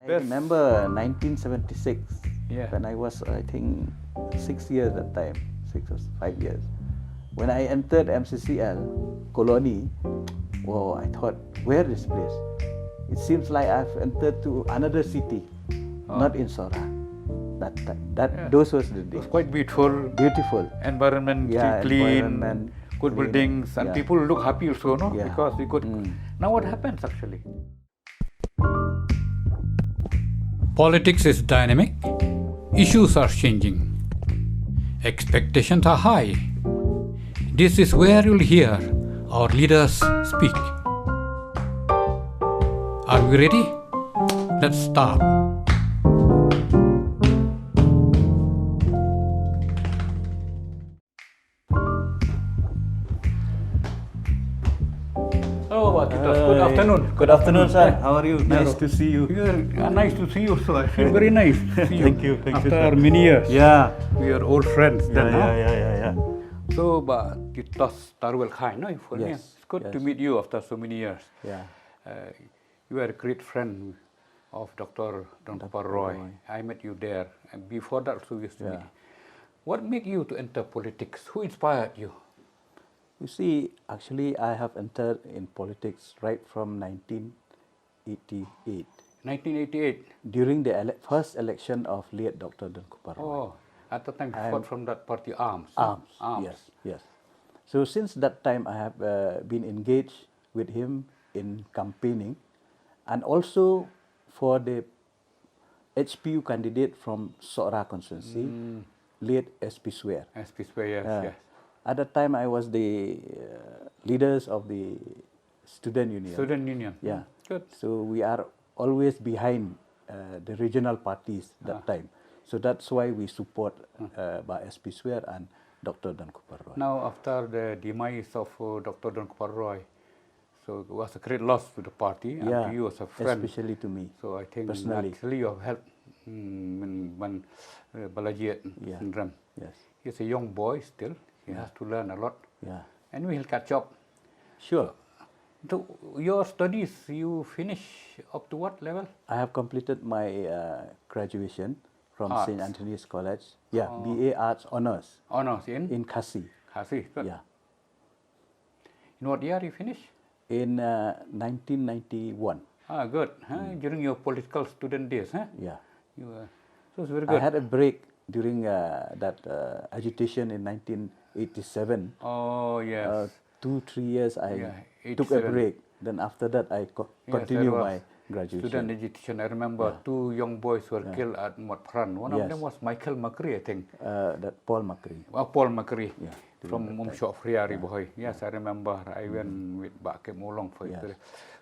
I Best. remember 1976 Yeah. when I was, I think, 6 years at that time, 6 or 5 years. When I entered MCCL Colony, oh, I thought, where is this place? It seems like I've entered to another city, not in Sora. That time, those was the It days. was quite beautiful. Beautiful. Environment Yeah, clean, environment good clean, buildings, and yeah. people look happy also, no? Yeah. Because we could. Now what happens actually? Politics is dynamic. Issues are changing. Expectations are high. This is where you'll hear our leaders speak. Are we ready? Let's start. Oh, Pak Titos. Good afternoon. Good afternoon, sir. How are you? Nice to see you. Nice to see you, so I feel very nice to see you. Thank you, After sir. many years. Yeah. We are old friends then, huh? Yeah. So, Pak Titosstarwell Chyne, no? Yes, It's good to yes. meet you after so many years. Yeah. You are a great friend of Dr. Don Roy. I met you there, and before that also we used to meet. What made you to enter politics? Who inspired you? You see, actually, I have entered in politics right from 1988 1988. during the first election of late Dr. Don Roy. Oh, at the time you fought from that party Arms. Arms. Yes. So since that time, I have been engaged with him in campaigning, and also for the HPU candidate from Sora constituency, late SP Swear. SP Square, yes. At that time, I was the leaders of the student union. Student Union. Yeah. Good. So we are always behind the regional parties that time. So that's why we support by SP Swear and Dr. Don Roy. Now, after the demise of Dr. Don Roy, so it was a great loss to the party and to you as a friend. Especially to me. So I think personally. naturally you have helped when Balaji syndrome. Yes. He's a young boy still. He has to learn a lot. Yeah. And we'll catch up. Sure. So your studies, you finish up to what level? I have completed my graduation from Arts. St. Anthony's College. Yeah, BA Arts Honours Honors in Khasi. Khasi. Good. Yeah. In what year you finish? In 1991. Good. During your political student days, huh? Yeah. So it's very good. I had a break during that agitation in 1987. Oh, yes. 2-3 years I Yeah, took a 87. break. Then after that I continued there my was graduation. Student agitation. I remember two young boys were killed at Motpran. One of Yes. them was Michael Macri, I think. That Paul Macri. Paul Macri Yeah, from Umshok Friari Boy. Yes, I remember. I went with Bak Molong for it.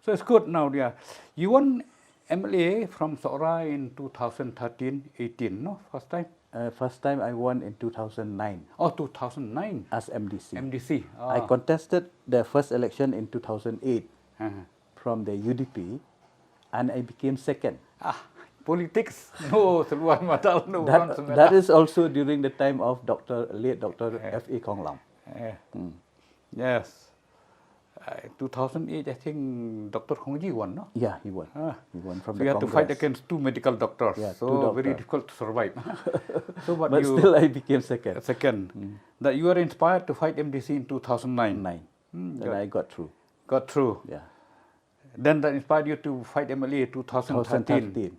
So it's good now. Yeah, you won MLA from Sora in 2013-18. No, first time. First time I won in 2009 Oh, 2009. as MDC. MDC. I contested the first election in 2008 Uh-huh. from the UDP, and I became second. Politics. No, seluar mata no. That is also during the time of late Dr. F.A. Kong Lam. Yes. 2008, I think Dr. Hongji won, no? Yeah, he won. He won from So the you had to fight Congress. against two medical doctors. Yeah, so two very doctors. difficult to survive. So But you still I became second. second. That you were inspired to fight MDC in 2009. Then I got through. Got through. Yeah. Then that inspired you to fight MLA 2013. 2013.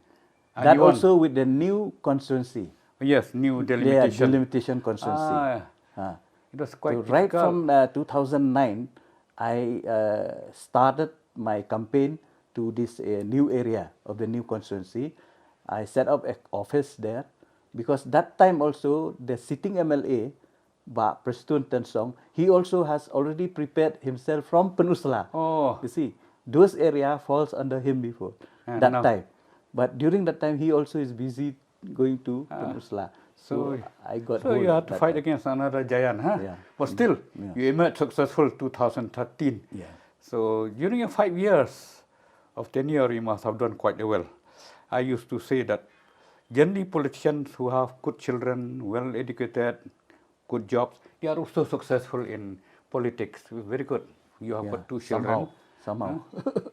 And That you won. also with the new constituency. Yes, new Yeah, delimitation. delimitation constituency. It was quite So right difficult. from 2009, I started my campaign to this new area of the new constituency. I set up an office there because that time also the sitting MLA, Pak Prestun Tensong, he also has already prepared himself from Penusla. Oh. You see, those area falls under him before that now- time. But during that time, he also is busy going to Penusla. So I got So hold you had to that fight time. against another giant, huh? Yeah. But still, you emerged successful 2013. Yeah. So during your 5 years of tenure, you must have done quite well. I used to say that generally politicians who have good children, well educated, good jobs, they are also successful in politics. Very good. You have got two children. somehow.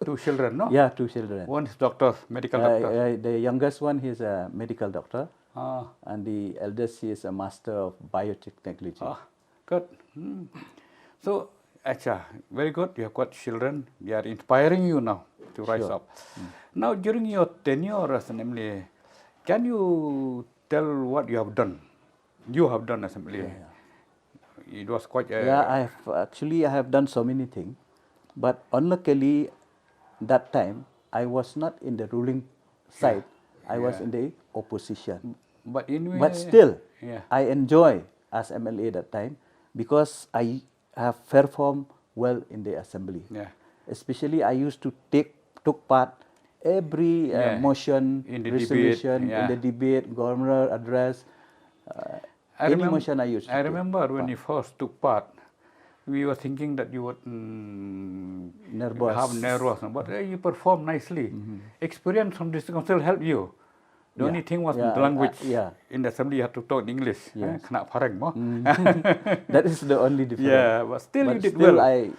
Two children, no? Yeah, two children. One is doctor, medical doctor. The youngest one is a medical doctor, Ah, and the eldest he is a master of biotechnology. good. So, very good. You have got children. They are inspiring you now to rise up. Now, during your tenure as an MLA, can you tell what you have done? You have done as MLA. It was quite. I have done so many things, but unluckily, that time I was not in the ruling side. I was in the opposition. But But still, yeah. I enjoy as MLA that time because I have performed well in the assembly. Yeah. Especially, I used to took part every motion, in the resolution, debate, in the debate, governor address. Any motion I used to I take remember when part. you first took part, we were thinking that you would Nervous. have nervous, but you performed nicely. Experience from district council helped you. The only thing was the language. In the assembly, you had to talk in English. Kena pareng mo. That is the only difference. Yeah, but still you did still well.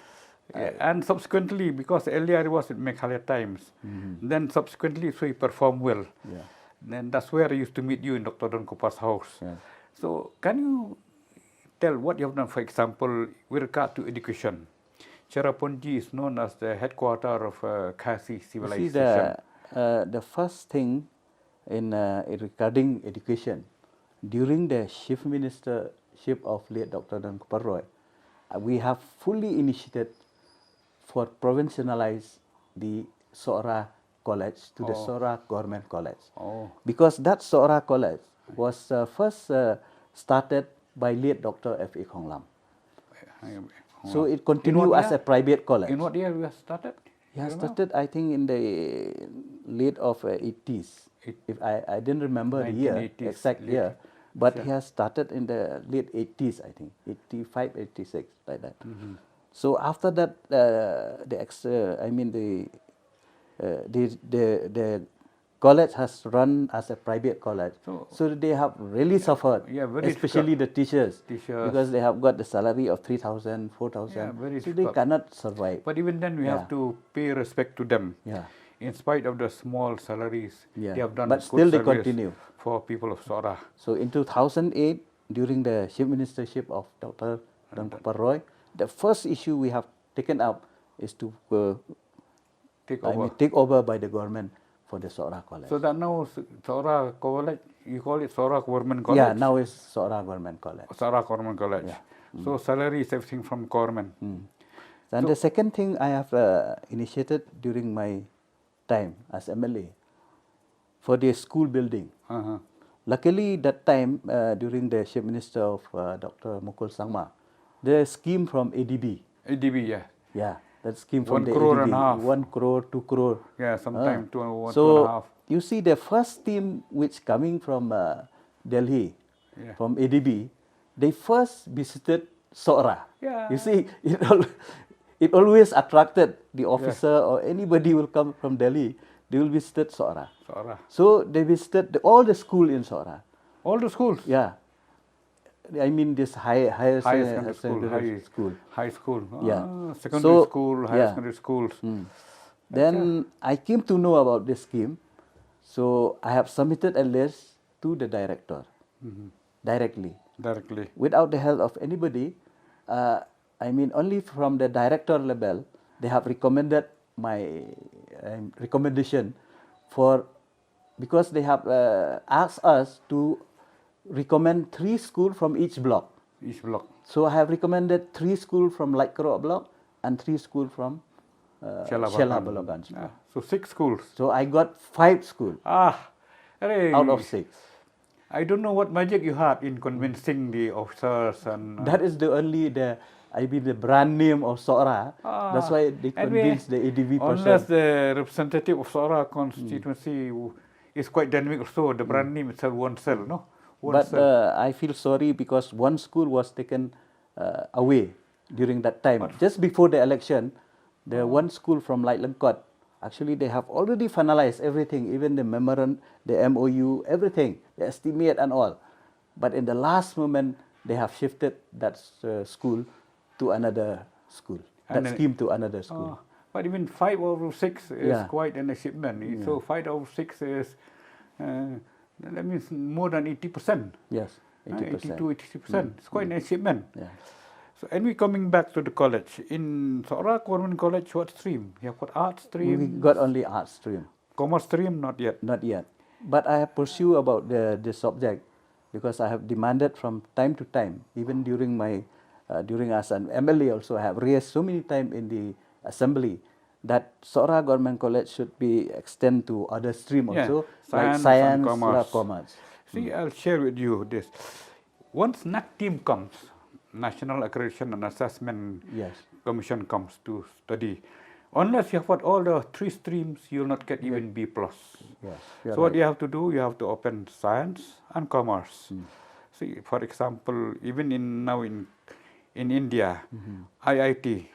And subsequently, because earlier I was at Meghalaya Times, then subsequently so you performed well. Then that's where I used to meet you in Dr. Don Kopar's house. So can you tell what you have done, for example, with regard to education? Cherrapunji is known as the headquarters of Khasi civilization. See, the first thing in regarding education, during the chief ministership of late Dr. Don Kopar, we have fully initiated for provincialize the Sora College to the Sora Government College. Because that Sora College was first started by late Dr. F.A. Khong Lam. So it continued as a private college. In what year you started? Yeah, started I think in the late of 80s. If I didn't remember the year, exact year, but he has started in the late 80s, I think, 85, 86, like that. So after that, the college has run as a private college, so they have really suffered, especially the teachers, because they have got the salary of 3,000, 4,000, so they cannot survive. But even then, we have to pay respect to them. In spite of the small salaries, they have done but good still they service continue for people of Sora. So in 2008, during the chief ministership of Dr. Don Kopar Roy, the first issue we have taken up is to take over by the government for the Sora College. So that now Sora College, you call it Sora Government College? Yeah, now it's Sora Government College. Sora Government College. So salary is everything from government. And the second thing I have initiated during my time as MLA for the school building. Luckily, that time during the chief minister of Dr. Mukul Sangma, the scheme from ADB. ADB, Yeah, that scheme from 1 the crore ADB. and a half. 1 crore, 2 crore. Yeah, sometime 2 So 2.5. you see, the first team which coming from Delhi, from ADB, they first visited Sora. You see, it always attracted the officer or anybody will come from Delhi, they will visit Sora. So they visited all the school in Sora. All the schools? Yeah. I mean this higher secondary school. High school. So, Secondary school, higher secondary schools. Then I came to know about this scheme. So I have submitted a list to the director directly. Without the help of anybody. I mean only from the director level, they have recommended my recommendation for, because they have asked us to recommend 3 schools from each block. So I have recommended 3 schools from Light Kerok block and 3 schools from Shela Balogan. So 6 schools. So I got 5 schools out of 6. I don't know what magic you had in convincing the officers and. That is the only the brand name of Sora. That's why they convinced the ADB person. Unless the representative of Sora constituency is quite dynamic also, the brand name itself won't sell, no? But I feel sorry because one school was taken away during that time. Just before the election, the one school from Light Lengkot, actually they have already finalized everything, even the memorandum, the MOU, everything, the estimate and all. But in the last moment, they have shifted that school to another school, that scheme to another school. But even 5 over 6 is Yeah. quite an achievement. So 5 over 6 is, that means more than 80%. Yes, 80 80%. to 80%. It's quite an achievement. Yeah. So, and we coming back to the college. In Sora Government College, what stream? You have got art stream? We got only art stream. Commerce stream? Not yet. Not yet. But I have pursued about the subject because I have demanded from time to time, even during my during as an MLA also, I have raised so many times in the assembly that Sora Government College should be extend to other stream Yeah, also, science like and science, commerce. commerce. See, I'll share with you this. Once NAC team comes, National Accreditation and Assessment Yes. Commission comes to study, unless you have got all the 3 streams, you will not get even B+. Yes. So what you have to do, you have to open science and commerce. See, for example, even now in India, IIT,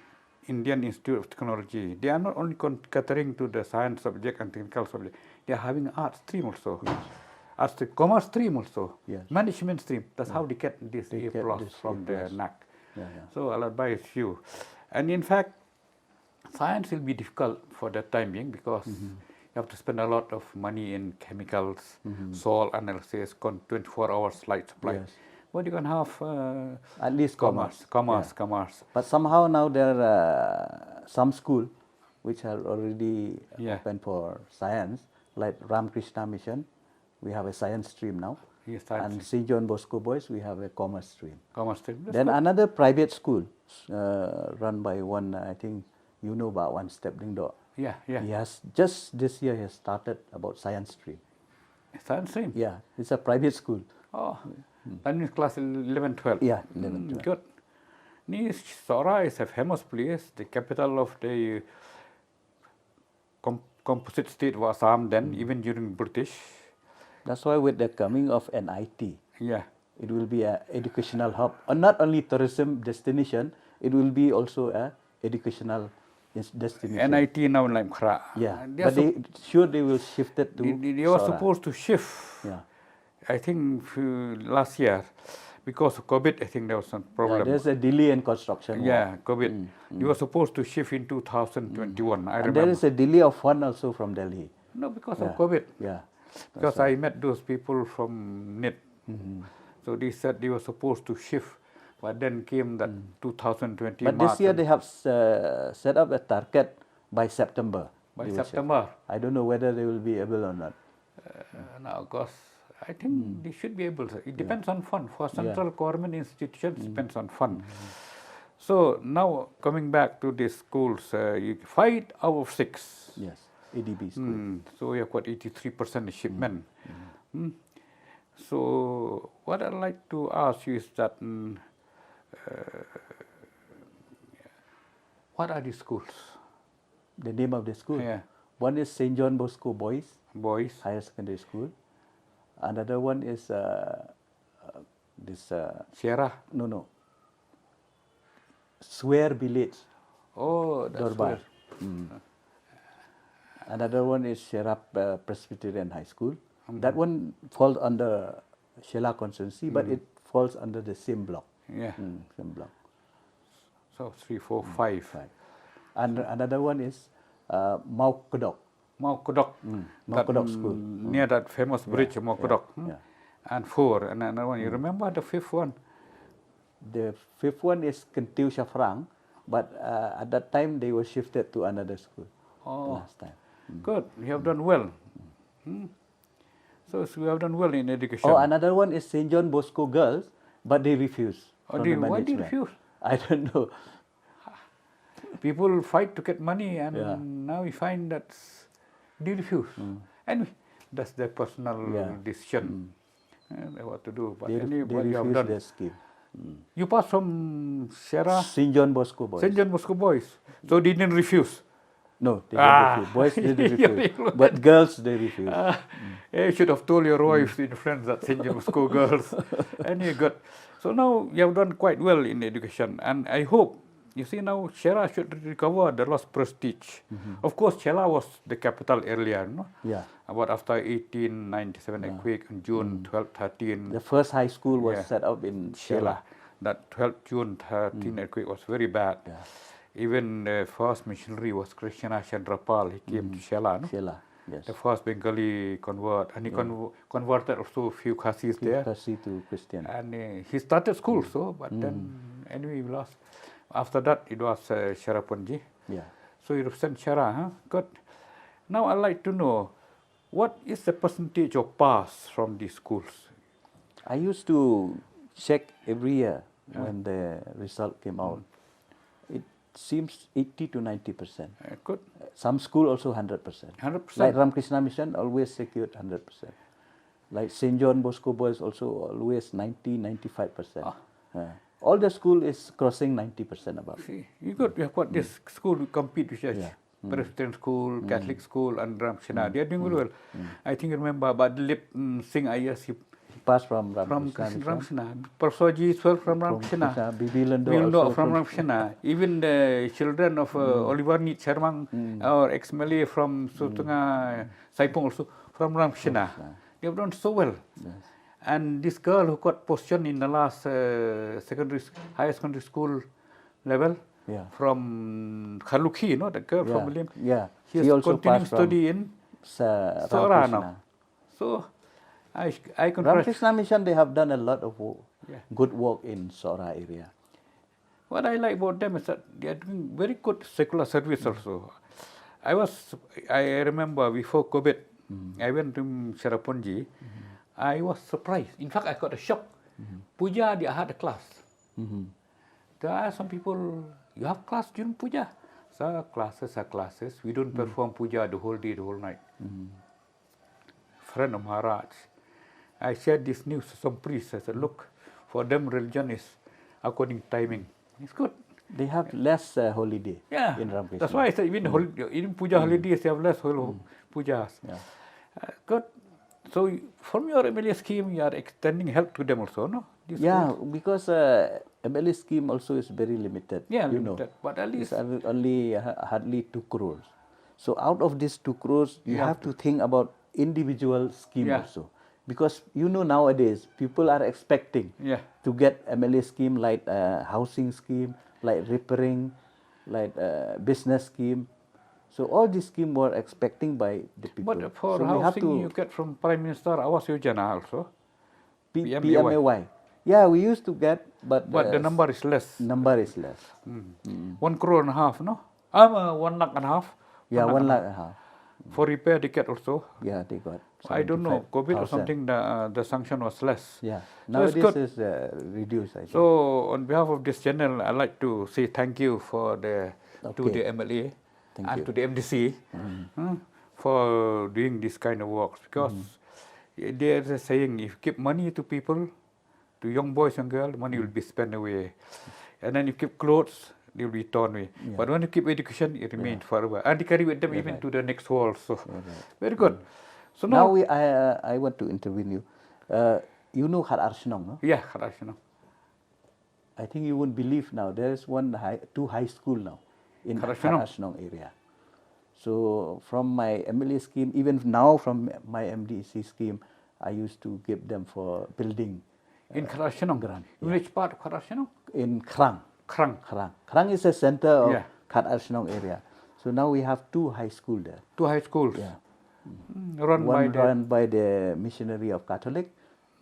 Indian Institute of Technology, they are not only catering to the science subject and technical subject, they are having art stream also. Art stream, commerce stream also, Yes. management stream. That's how they get this They A get plus this from A+. the NAC. Yeah. So I'll advise you. And in fact, science will be difficult for the time being because you have to spend a lot of money in chemicals, soil analysis, 24 hours light supply. Yes. But you can have At least commerce. commerce. But somehow now there are some school which are already open for science, like Ramakrishna Mission. We have a science stream now. Yes, science And St. John Bosco Boys, we have a commerce stream. commerce stream. That's Then good. another private school run by one, I think you know about one Stepling Dog. Yeah. He has just this year he has started about science stream. Science stream. Yeah, it's a private school. Oh, that means class 11, 12. Yeah, 11, 12. Good. Ni Sora is a famous place, the capital of the composite state of Assam then, even during British. That's why with the coming of NIT, Yeah. it will be a educational hub, or not only tourism destination, it will be also a educational destination. NIT now in Lamkhra. Yeah, but they will shift it to they were Sora. supposed to shift. Yeah. I think last year, because of COVID, I think there was some problem. There's a delay in construction. Yeah, COVID. They were supposed to shift in 2021. I And remember. there is a delay of fund also from Delhi. No, because of COVID. Yeah. Because I met those people from NIT. So they said they were supposed to shift, but then came that 2020 But March. this year they have set up a target by September. By they will September. shift. I don't know whether they will be able or not. Now, because I think they should be able to. It depends on fund. For central government institutions, depends on fund. So now coming back to these schools, 5 out of 6. Yes, ADB school. So we have got 83% achievement. So what I'd like to ask you is that what are these schools? The name of the school? Yeah. One is St. John Bosco Boys Boys. Higher Secondary School. Another one is this, Sierra. no, Swear Village, Oh, that's Dorbar. good. Another one is Sherap Presbyterian High School. That one falls under Shela constituency, but it falls under the same block. Yeah. Same block. So 3, 4, 5. And another one is Mau Kodok. Mau Kodok. Mau Kodok School. Near that famous bridge, Mau Kodok. yeah. And 4. And another one. You remember the 5th one? The 5th one is Kentiu Shafrang, but at that time they were shifted to another school last time. Good. You have done well. So you have done well in education. Oh, another one is St. John Bosco Girls, but they refuse. from the why do you management. refuse? I don't know. People fight to get money, and now we find that they refuse. Anyway, that's their personal decision. What to do? But They anyway, what you have refuse done. their scheme. You passed from Sierra St. John Bosco Boys. St. John Bosco Boys, so they didn't refuse. No, they didn't refuse. Boys didn't refuse. But girls, they refuse. You should have told your wives and friends that St. John Bosco girls. And you got. So now you have done quite well in education, and I hope. You see now, Sierra should recover the lost prestige. Of course, Sierra was the capital earlier, no? Yeah. But after 1897 earthquake in June 12, 13. The first high school was set up in Shela. That 12 June 13 earthquake was very bad. Even the first missionary was Krishna Chandrapal. He came to Shela, no? Shela, yes. The first Bengali convert, and he converted also a few Khasis there. Kasi to Christian. And he started school, so, but then anyway, we lost. After that, it was Sharapunji. Yeah. So you represent Shara, huh? Good. Now I'd like to know, what is the percentage of pass from these schools? I used to check every year when the result came out. It seems 80 to 90%. Good. Some school also 100%. 100%. Like Ramakrishna Mission always secured 100%. Like St. John Bosco Boys also always 90-95%. All the school is crossing 90% above. See, you have got this school to compete with church. Yeah. Presbyterian school, Catholic school, and Ramshana. They are doing very well. I think you remember Badlip Singh Ayers, he Passed from from Ramakrishna Mission. Ramshana. Professor as well from Ramshana. Krishna, Bibi Lando Wildo also from Ramshana. Even the children of Oliver Nit Sharmang, or ex-Malay from Sutunga Saipong also from Ramshana. They have done so well. Yes. And this girl who got position in the last higher secondary school level, Yeah. from Khaluki, the girl from William. Yeah. She She is also continuing passed from study in Sora Ramakrishna. now. So I congratulate. Ramakrishna Mission, they have done a lot of Yeah. good work in Sora area. What I like about them is that they are doing very good secular service also. I remember before COVID, I went to Sharapunji. I was surprised. In fact, I got a shock. Puja, they had a class. There are some people, you have class during puja. So classes are classes. We don't perform puja the whole day, the whole night. Friend of Maharaj, I shared this news to some priests. I said, look, for them religion is according timing. It's good. They have less holiday Yeah. in Ramakrishna. That's why I said even puja holidays, they have less pujas. Yeah. Good. So from your MLA scheme, you are extending help to them also, no? This Yeah, school? because MLA scheme also is very limited. Yeah, you limited. know. But at least It's only hardly 2 crores. So out of these 2 crores, you Yeah. have to think about individual scheme Yeah. also. Because you know nowadays, people are expecting yeah. to get MLA scheme like housing scheme, like repairing, like business scheme. So all these schemes were expecting by the people. But for so we have housing, to you get from Prime Minister Awas Yojana also. PMAY. PMAY. Yeah, we used to get, but But the number is less. number is less. 1.5 crore, no? 1.5 lakh. Yeah, 1 lakh and a half. For repair, they get also. Yeah, they got. I don't know, COVID or 75,000. something, the sanction was less. Yeah, So it's nowadays good. is reduced. I think. So on behalf of this channel, I'd like to say thank you to the Okay. MLA Thank and you. to the MDC for doing this kind of works, because there is a saying, if you give money to people, to young boys and girls, money will be spent away. And then if you give clothes, they will be torn away. Yeah. But when you keep education, it remains forever. And they carry with them even to the next world. So very good. So Now I want to interview you. You know Khat Arshnong, no? yeah, Kharashino. I think you won't believe now. There is two high school now in Khat Kharashnong. Arshnong area. So from my MLA scheme, even now from my MDC scheme, I used to give them for building In Kharashino. grant. In which part of Kharashino? In Krang. Krang. Krang is the center of Yeah. Khat Arshnong area. So now we have 2 high school there. 2 high schools. Yeah. Run by One the run by the missionary of Catholic,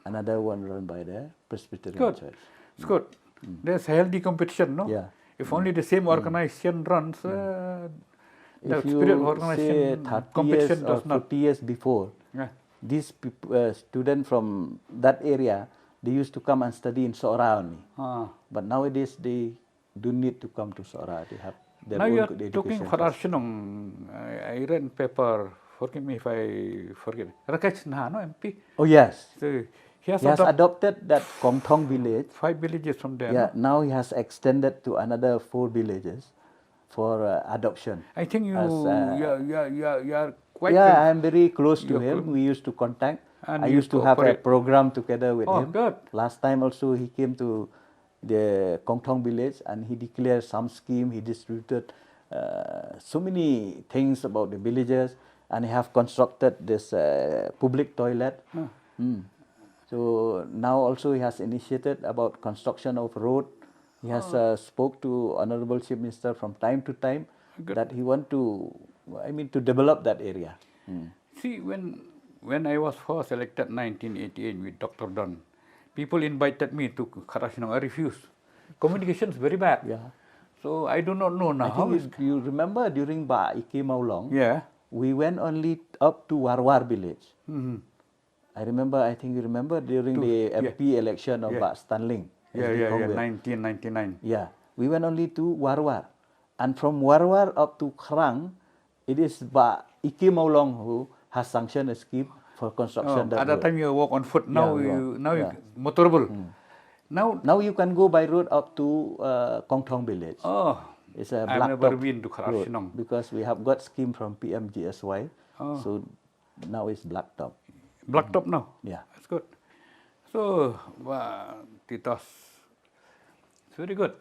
another one run by the Presbyterian Good. Church. It's good. There's a healthy competition, no? Yeah. If only the same organization runs, the If spirit of you say organization 30 competition years or does not. 50 years before, Yeah. these students from that area, they used to come and study in Sora only. But nowadays they don't need to come to Sora. They have their Now own you are good talking education. Kharashino. I read in paper, forgive me if I forget, Rakesh Nha, no, MP? Oh yes, So he has he has adopted adopted that Kong Thong village. 5 villages from there. Yeah, No? now he has extended to another 4 villages for adoption. I think you, As, you are quite. Yeah, I am very close to You're him. close. We used to contact. And I you used to have a cooperate. program together with Oh, him. good. Last time also he came to the Kong Thong village and he declared some scheme. He distributed so many things about the villagers, and he have constructed this public toilet. So now also he has initiated about construction of road He has spoke to Honorable Chief Minister from time to time that he want to, to develop that area. See, when I was first elected 1988 with Dr. Don, people invited me to Karashinong. I refused. Communication is very bad. Yeah. So I do not know now. I think you remember during Ba Ike Maulong, Yeah. we went only up to Warwar village. Mm-hmm. I think you remember during the MP election of Ba Stanling. Yeah, SD yeah, yeah, Congress. 1999. Yeah, we went only to Warwar. And from Warwar up to Krang, it is Ba Ike Maulong who has sanctioned a scheme for construction. At that time you walk on foot. Now you motorable. Now you can go by road up to Kong Thong village. Oh, It's a I've black never top been to road Karashinong. because we have got scheme from PMGSY. So now it's blacktop. Blacktop now. Yeah. That's good. So, Titos, it's very good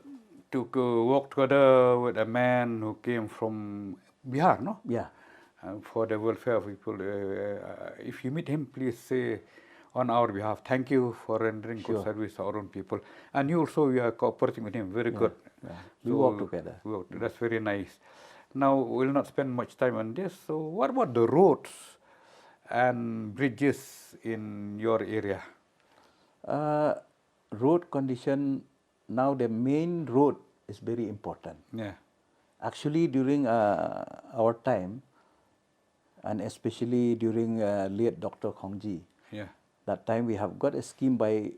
to go walk together with a man who came from Bihar, no? Yeah. For the welfare of people. If you meet him, please say on our behalf, thank you for rendering good service to our own people. And you also, you are cooperating with him, very good. Yeah. We work together. That's very nice. Now, we'll not spend much time on this. So, what about the roads and bridges in your area? Road condition, now the main road is very important. Yeah. Actually, during our time, and especially during late Dr. Khongji, Yeah. that time we have got a scheme by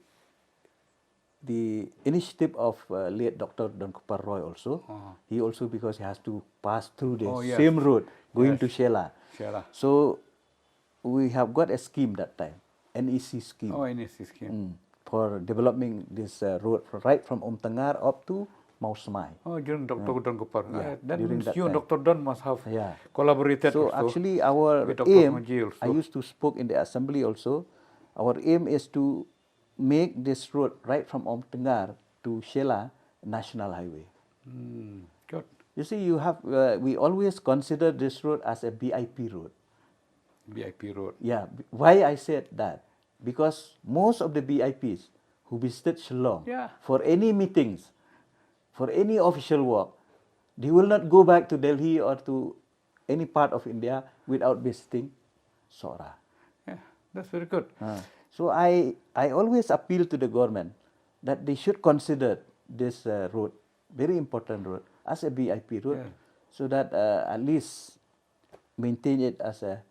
the initiative of late Dr. Don Kupar Roy also. He also, because he has to pass through the same road going to Shela. So we have got a scheme that time, NEC scheme. Oh, NEC scheme. For developing this road right from Tengar up to Mausmai. Oh, during Dr. Don Kupar. That during means that you and time. Dr. Don must have collaborated. So also actually our with Dr. aim, Khongji also. I used to spoke in the assembly also, our aim is to make this road right from Tengar to Shela national highway. Good. You see, you have we always consider this road as a BIP road. BIP road. Yeah. Why I said that? Because most of the BIPs who visited Shillong for any meetings, for any official work, they will not go back to Delhi or to any part of India without visiting Sora. Yeah, that's very good. So I always appeal to the government that they should consider this road, very important road, as a BIP road, so that at least maintain it as a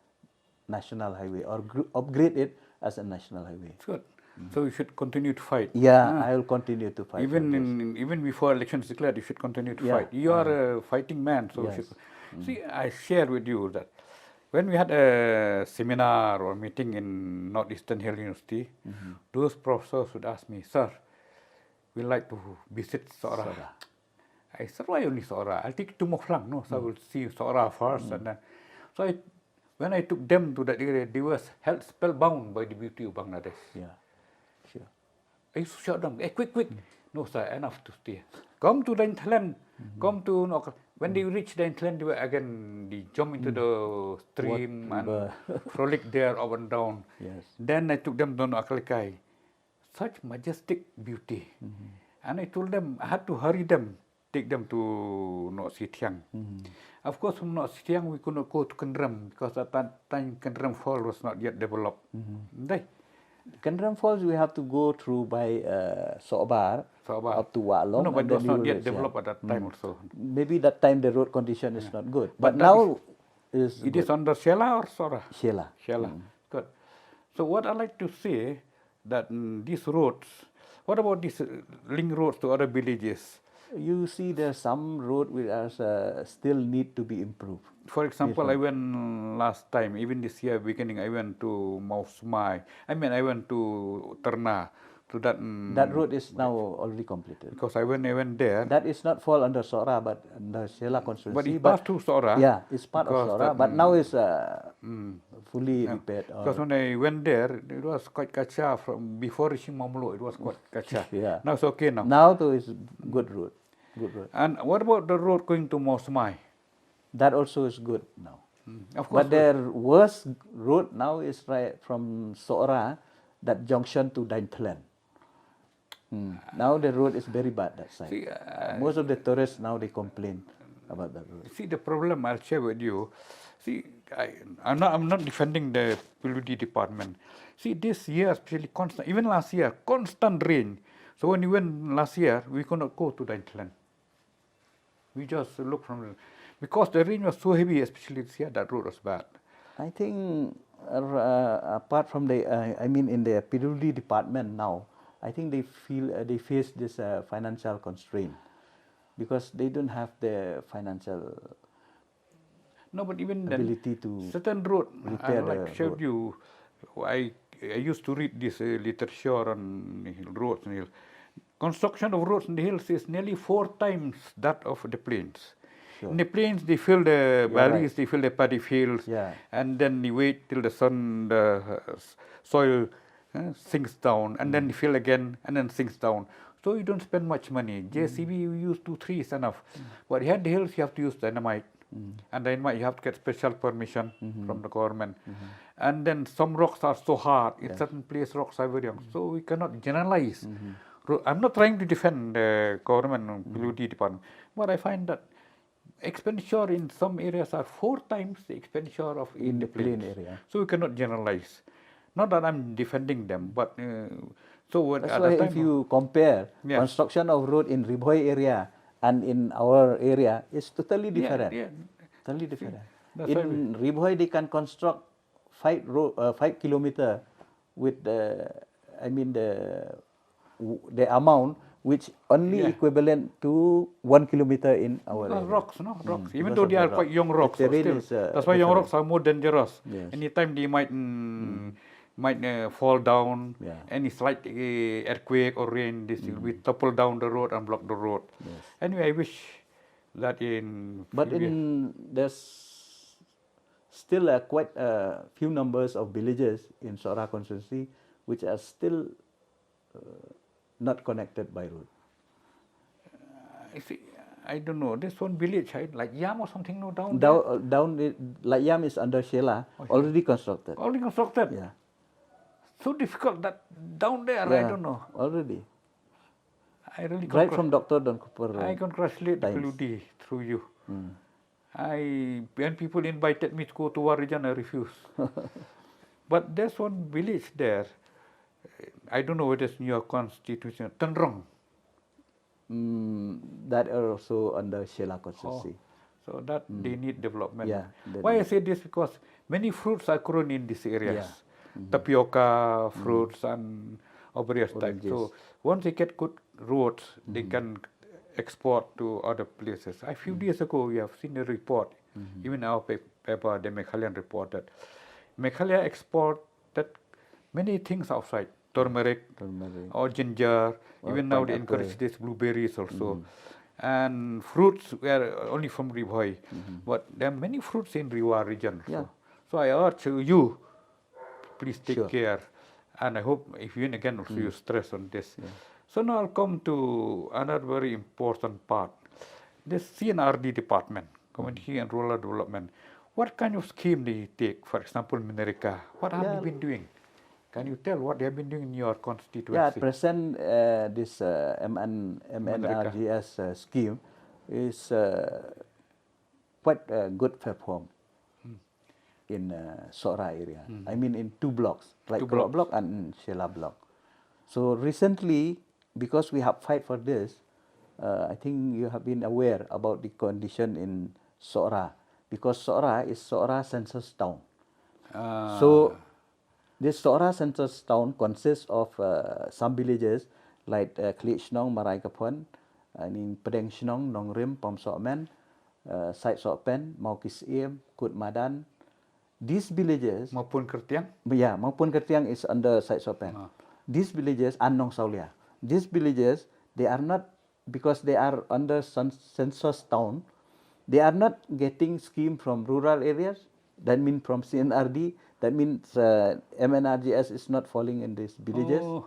national highway or upgrade it as a national highway. Good. So you should continue to fight. Yeah, I will continue to fight. Even before elections declared, you should continue to fight. You are a fighting man, so you should. See, I share with you that when we had a seminar or meeting in Northeastern Hill University, those professors would ask me, "Sir, we'd like to visit Sora." I said, "Why only Sora? I'll take 2 more flank, no? So I will see Sora first, and then." So when I took them to that area, they were held spellbound by the beauty of Bangladesh. Yeah, sure. I used to shout them, "Hey, quick, quick!" No, sir, enough to stay. Come to Daintalan. Come to when they reach Daintalan, they jump into the stream and frolic there up and down. Yes. Then I took them to Akalikai. Such majestic beauty. And I told them, I had to hurry them, take them to Nok Sitiang. Of course, from Nok Sitiang, we could not go to Kendram because at that time, Kendram Fall was not yet developed. Kendram Falls we have to go through by Sobar up to Walong. No, but it was not yet developed at that time also. Maybe that time the road condition is not good. But now it is under Shela or Sora? Shela. Shela. Good. So what I like to say that these roads, what about these link roads to other villages? You see there are some road which are still need to be improved. For example, I went last time, even this year beginning, I went to Mausmai. I went to Terna. To that road is now already completed. Because I went there. That is not fall under Sora, but under Shela constituency. But it passed through Sora. Yeah, it's part of Sora, but now it's fully repaired. Because when I went there, it was quite kacha. From before reaching Mamlo, it was quite kacha. Yeah. Now it's okay now. Now though it's good road. Good road. And what about the road going to Mausmai? That also is good now. Of course. But the worst road now is right from Sora, that junction to Daintalan. Now the road is very bad that side. See, Most of the tourists now they complain about that road. See, the problem I'll share with you. See, I'm not defending the PWD department. See, this year, especially constant, even last year, constant rain. So when we went last year, we could not go to the hinterland. We just look from because the rain was so heavy, especially this year, that road was bad. I think apart from the, I mean in the PWD department now, I think they they face this financial constraint because they don't have the financial No, but even ability then, to certain road, I repair like the showed road. you, I used to read this literature on the roads and hills. Construction of roads in the hills is nearly 4 times that of the plains. Sure. In the plains, they fill the valleys, right. they fill the paddy fields, Yeah. and then you wait till the sun, the soil sinks down, and then you fill again, and then sinks down. So you don't spend much money. JCB, you use 2-3 is enough. But here in the hills, you have to use dynamite. And dynamite, you have to get special permission from the government. And then some rocks are so hard. In certain places, rocks are very young. So we cannot generalize. I'm not trying to defend the government or PWD department, but I find that expenditure in some areas are 4 times the expenditure of in the plains. area. So we cannot generalize. Not that I'm defending them, but so That's at why that time, if you compare Yeah. construction of road in Riboy area and in our area, it's totally different. yeah. Totally different. that's why In Riboy, they can construct 5 kilometer with the, I mean the amount which only Yeah. equivalent to 1 kilometer in our area. rocks, no rocks. Even because though of they the are rock. quite young The rocks, but terrain still, is, that's why young different. rocks are more dangerous. Yes. Anytime they might fall down. Yeah. Any slight earthquake or rain, this will be topple down the road and block the road. Yes. Anyway, I wish that in But few years- there's still quite a few numbers of villages in Sora constituency which are still not connected by road. I see, I don't know. There's one village, like Yam or something, no down there. Layam is under Shela, already constructed. Already constructed. Yeah. So difficult that down there. I Yeah, don't know. already. I really Right from Dr. Don Cooper. I congratulate the times. PWD through you. When people invited me to go to War region, I refused. But there's one village there. I don't know whether it's in your constitution. Tenrong. That are also under Shela constituency. So that they need development. Yeah, they Why I need. say this because many fruits are grown in these areas. Yeah. Tapioca fruits and various types. So Oranges. once they get good roads, they can export to other places. A few days ago, we have seen a report, even our paper, the Meghalaya reported. Meghalaya exported many things outside, turmeric, or ginger. Or Even now they pineapple. encourage this blueberries also. And fruits were only from Riboy. But there are many fruits in Riwa region. Yeah. So I urge you, please take Sure. care. And I hope if you again also you stress on this. So now I'll come to another very important part. This CNRD department, Community and Rural Development. What kind of scheme do you take? For example, Minerica. What have you been doing? Can you tell what they have been doing in your constituency? Yeah, at present, this MNRGS scheme is quite a good perform in Sora area. I mean in 2 blocks, like Two Krok blocks. block and Shela block. So recently, because we have fight for this, I think you have been aware about the condition in Sora, because Sora is Sora census town. So this Sora census town consists of some villages like Klik Shnong, Marai Kapon, Pedeng Shnong, Nong Rim, Pom Sok Men, Sait Sok Pen, Maukis Iem, Kut Madan. These villages, maupun Kertiang. yeah, maupun Ketiang is under Sait Sok Pen. These villages, Annong Saulia. These villages, they are not, because they are under census town, they are not getting scheme from rural areas. That means from CNRD. That means MNRGS is not falling in these villages. Oh.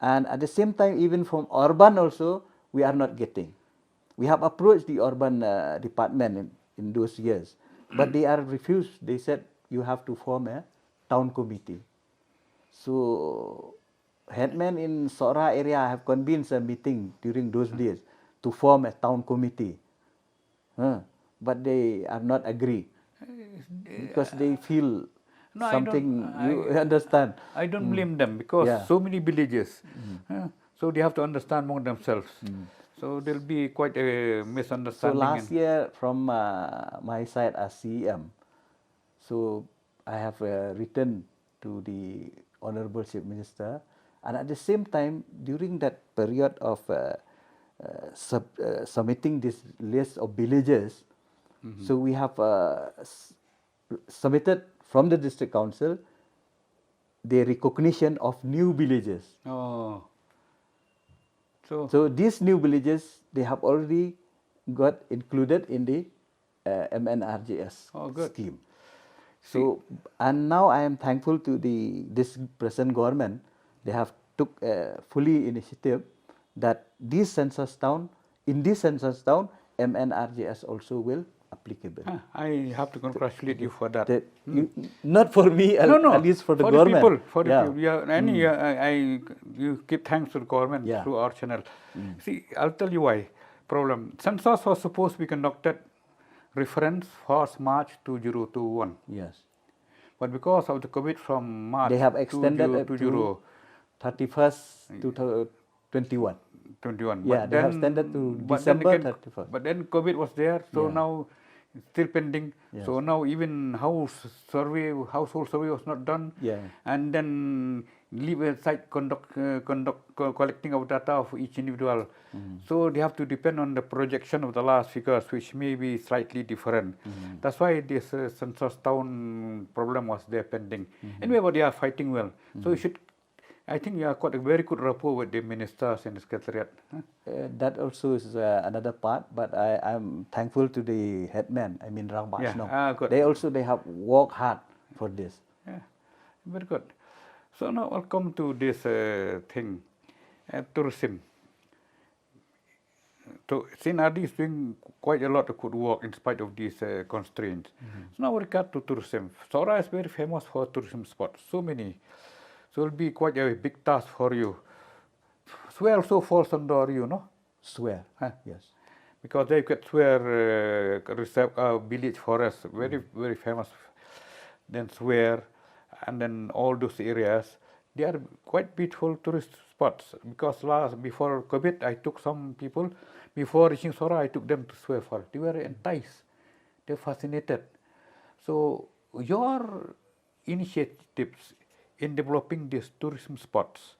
And at the same time, even from urban also, we are not getting. We have approached the urban department in those years, but they are refused. They said you have to form a town committee. So headmen in Sora area have convened a meeting during those days to form a town committee. But they are not agree because they feel No, I something, don't. you understand. I don't blame them because Yeah. so many villages, so they have to understand among themselves. So there'll be quite a So misunderstanding. last year from my side as CEM, so I have written to the Honorable Chief Minister, and at the same time during that period of submitting this list of villages, so we have submitted from the district council the recognition of new villages. Oh, so So these new villages, they have already got included in the MNRGS Oh, good. scheme. So and now I am thankful to this present government. They have took fully initiative that this census town, in this census town, MNRGS also will applicable. I have to congratulate you for that. That not for me, No, at least for the for government. the people, for the Yeah. people. Yeah, you give thanks to the government Yeah. through our channel. See, I'll tell you why. Problem. Census was supposed to be conducted reference 1st March 2021. Yes. But because of the COVID from March They have extended it 2020, to 31st 2021. 21. Yeah, But they have then- extended to but then December again, 31st. But then COVID was there, so Yeah. now it's still pending. Yes. So now even household survey was not done. Yeah. And then leave aside collecting of data of each individual. So they have to depend on the projection of the last figures, which may be slightly different. That's why this census town problem was there pending. Anyway, but they are fighting well. So you should. I think you have got a very good rapport with the ministers and the secretariat. That also is another part, but I'm thankful to the headman. I mean, Rang Yeah, Basno. good. They have worked hard for this. Yeah, very good. So now I'll come to this thing, tourism. So CNRD is doing quite a lot of good work in spite of these constraints. So now with regard to tourism, Sora is very famous for tourism spots, so many. So it'll be quite a big task for you. Swear also falls under you, no? Swear. Huh? Yes. Because they could swear reserve village forest, very famous. Then swear, and then all those areas, they are quite beautiful tourist spots. Because before COVID, I took some people. Before reaching Sora, I took them to swear forest. They were enticed. They were fascinated. So your initiatives in developing these tourism spots,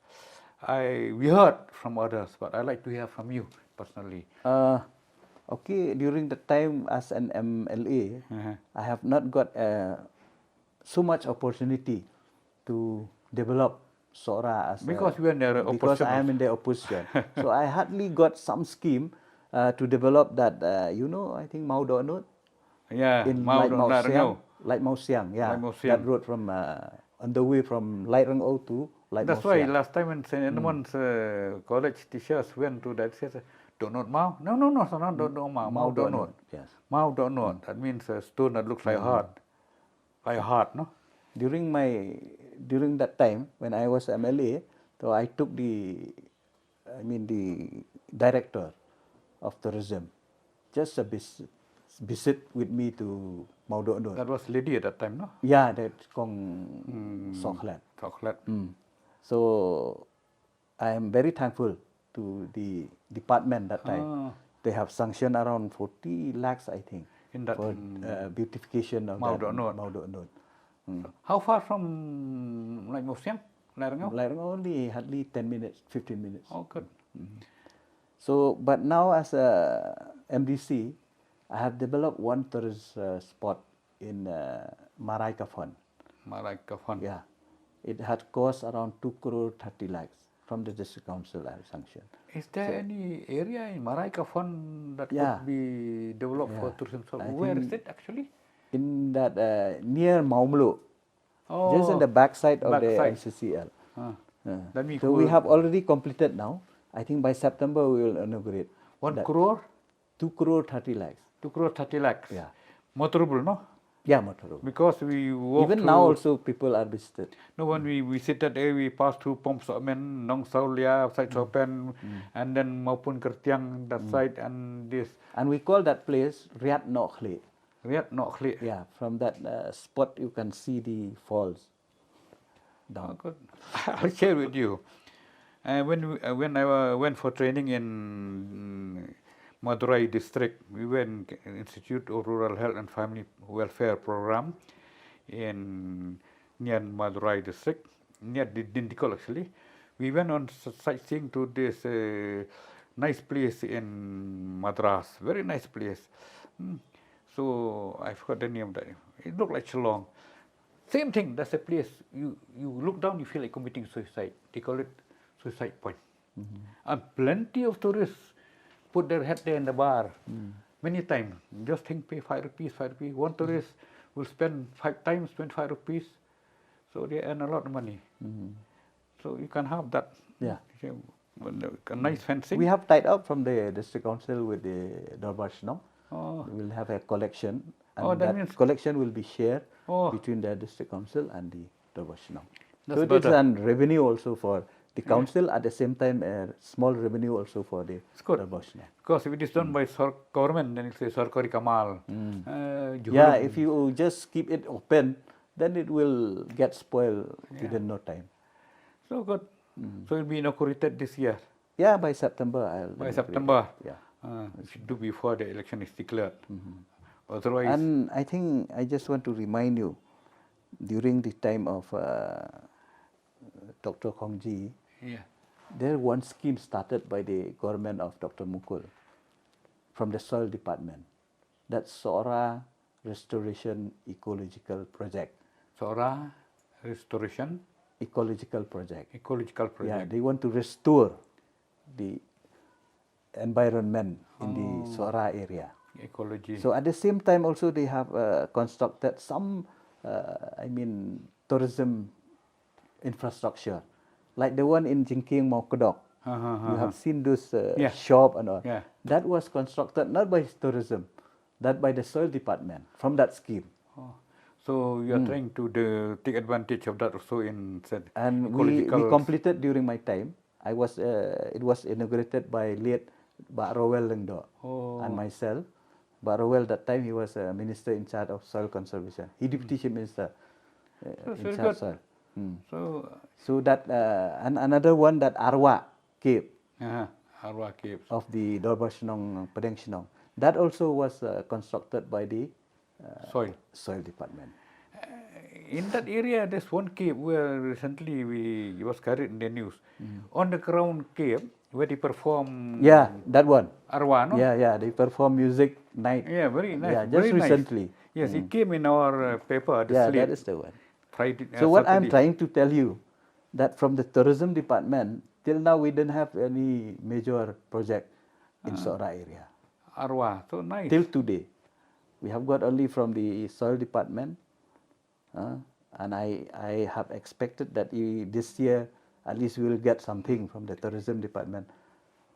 we heard from others, but I like to hear from you personally. Okay, during the time as an MLA, I have not got so much opportunity to develop Sora as Because you are in the because opposition. I am in the opposition. So I hardly got some scheme to develop that. I think Mau Donut Yeah, in Mau Light Mau Donut, Siang. Light Mau Siang, yeah. Light Mau That Siang. road from on the way from Light Rang O to Light That's Mau why Siang. last time when St. Edmund's college teachers went to that, said, Donut Mau? No, not Donut Mau. Mau Donut. Yes. Mau Donut. That means a stone that looks like a heart. Like a heart, no? During that time when I was MLA, so I took the director of tourism, just a visit with me to Mau Donut. That was lady at that time, no? Yeah, that's Kong Soklat. Chocolate. So I am very thankful to the department that time. They have sanctioned around 40 lakhs, I think, In that, for beautification of Mau that Donut. Mau Donut. How far from Light Mau Siang? Lai Rang O? Like only hardly 10 minutes, 15 minutes. Oh, good. So, but now as a MDC, I have developed one tourist spot in Marai Kafon. Malay Kafan. Yeah, it had cost around 2 crore 30 lakhs from the district council I have sanctioned. Is there any area in Marai Kafan that Yeah. could be developed for Yeah. tourism? So I where is think- it actually? In that near Maumlo, just in the Oh, backside of the backside. MCCL. That means So we have already completed now. I think by September we will inaugurate. 1 that. crore, 2 crore 30 lakhs. 2 crore 30 lakhs. Yeah. Motorable, no? Yeah, motor road. Because we walk Even through, now also people are visited. no, when we visited there, we passed through Pom Somen, Nong Saulia, side Sopen, and then maupun Kertiang that side, and this And we call that place Riat Nokhle. Riat Nok Kli. Yeah, from that spot you can see the falls Oh, down. good. I'll share with you. When I went for training in Madurai district, we went Institute of Rural Health and Family Welfare Program in near Madurai district, near Dindikol actually. We went on sightseeing to this nice place in Madras, very nice place. So I forgot the name of that. It looked like Shillong. Same thing, that's a place, you look down, you feel like committing suicide. They call it suicide point. And plenty of tourists put their head there in the bar. Many times, just think, pay 5 rupees, 5 rupees. One tourist will spend 5 times 25 rupees. So they earn a lot of money. So you can have that. Yeah. A nice fencing. We have tied up from the district council with the Darbar Shnong. Oh. We will have a collection, and Oh, that that means- collection will be shared Oh. between the district council and the Darbar Shnong. That's So it is better. an revenue also for the council, at the same time a small revenue also for the It's good. Darbar Shnong. Because if it is done by government, then it's a Sarkari Kamal. Yeah, if you just keep it open, then it will get spoiled within no time. So good. So it will be inaugurated this year. Yeah, by September. I'll By inaugurate September. it. Yeah. Should do before the election is declared. Otherwise, And I think I just want to remind you, during the time of Dr. Kongji, yeah. there one scheme started by the government of Dr. Mukul from the soil department. That's Sora Restoration Ecological Project. Sora Restoration Ecological Project. Ecological Yeah, Project. they want to restore the environment in the Sora area. Ecology. So at the same time also they have constructed some, tourism infrastructure, like the one in Jingking Maukedok. You have seen those Yeah. shop and all. Yeah. That was constructed not by tourism, that by the soil department from that scheme. Oh. So you are trying to take advantage of that also in said And we ecological. completed during my time. I was it was inaugurated by late Pak Rowell Lengdo and myself. Pak Rowell that time he was a minister in charge of soil conservation. He deputy chief minister That's in very charge good. soil. So So that and another one, that Arwah cave Arwah Caves. of the Dorbar Shnong Padang Shnong, that also was constructed by the soil department. In that area, there's one cave where recently it was carried in the news. On the ground cave where they perform. Yeah, that one. Arwah, no? Yeah, they perform music night. Yeah, very nice. Yeah, just very nice. recently. Yes, it came in our paper. The Yeah, slip, that is the one. Friday. So what I'm Saturday. trying to tell you, that from the tourism department till now we didn't have any major project in Sora area Arwah, so nice. till today. We have got only from the soil department, and I have expected that this year at least we will get something from the tourism department.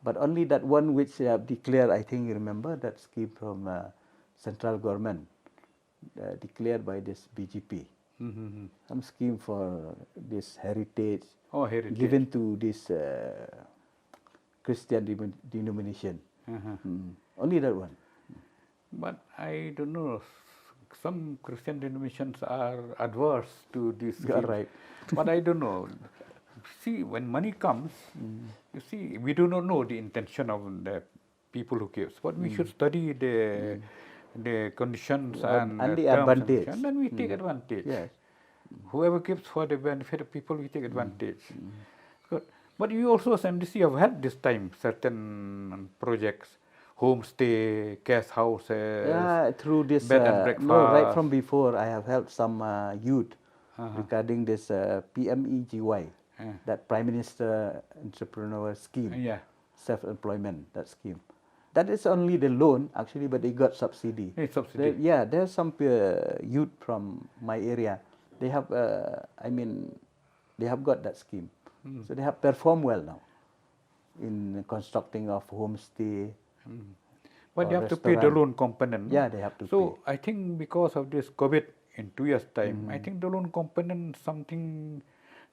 But only that one which they have declared, I think you remember that scheme from central government declared by this BGP. Some scheme for this heritage, Oh, heritage. given to this Christian denomination. Only that one. But I don't know. Some Christian denominations are adverse to this. You are scheme. right. But I don't know. See, when money comes, you see, we do not know the intention of the people who gives. But we should study the conditions and the terms advantage. And then we take advantage. Yes. Whoever gives for the benefit of people, we take advantage. Good. But you also, as MDC, have had this time certain projects, homestay, guest houses. Yeah, through this, bed and breakfast. no, right from before, I have helped some youth regarding this PMEGY, that Prime Minister Entrepreneur Scheme, self-employment, that scheme. That is only the loan, actually, but they got subsidy. It's subsidy. There's some youth from my area. They have, they have got that scheme. So they have performed well now in constructing of homestay. But or they have to pay the restaurant. loan component. No? Yeah, they have to So I think because of this COVID in 2 years' time, I Mm-hmm. think the loan component something,